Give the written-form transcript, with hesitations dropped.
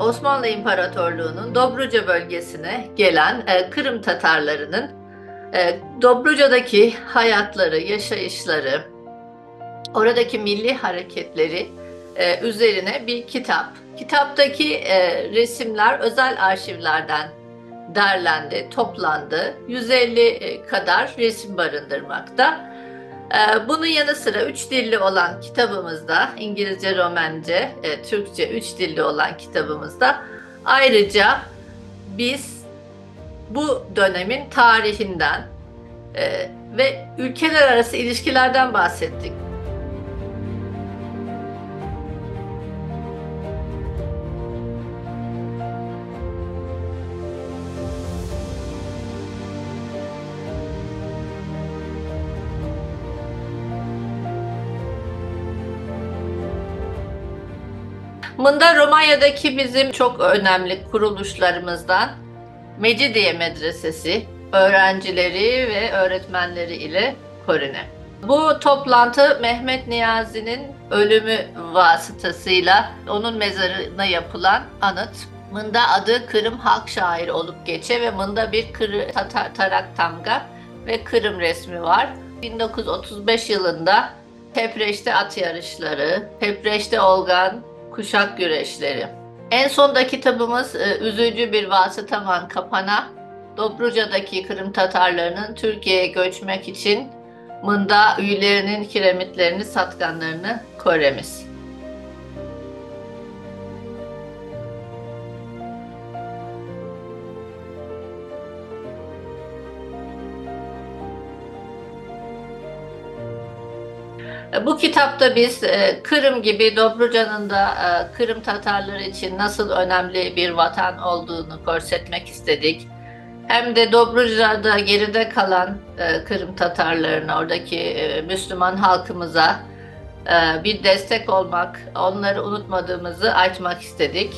Osmanlı İmparatorluğu'nun Dobruca bölgesine gelen Kırım Tatarlarının Dobruca'daki hayatları, yaşayışları, oradaki milli hareketleri üzerine bir kitap. Kitaptaki resimler özel arşivlerden derlendi, toplandı. 150 kadar resim barındırmakta. Bunun yanı sıra üç dilli olan kitabımızda, İngilizce, Romence, Türkçe üç dilli olan kitabımızda ayrıca biz bu dönemin tarihinden ve ülkeler arası ilişkilerden bahsettik. Mında Romanya'daki bizim çok önemli kuruluşlarımızdan Mecidiye Medresesi öğrencileri ve öğretmenleri ile Korine. Bu toplantı Mehmet Niyazi'nin ölümü vasıtasıyla onun mezarına yapılan anıt. Mında adı Kırım Halk Şairi olup geçe ve Mında bir tarak tamga ve Kırım resmi var. 1935 yılında Pepreş'te at yarışları, Pepreş'te Olgan kuşak güreşleri. En sonda kitabımız Üzücü Bir Vasıtaman Kapana, Dobruca'daki Kırım Tatarlarının Türkiye'ye göçmek için Mında üyelerinin kiremitlerini, satkanlarını koremiz. Bu kitapta biz Kırım gibi Dobruca'nın da Kırım Tatarları için nasıl önemli bir vatan olduğunu korsetmek istedik. Hem de Dobruca'da geride kalan Kırım Tatarlarına, oradaki Müslüman halkımıza bir destek olmak, onları unutmadığımızı açmak istedik.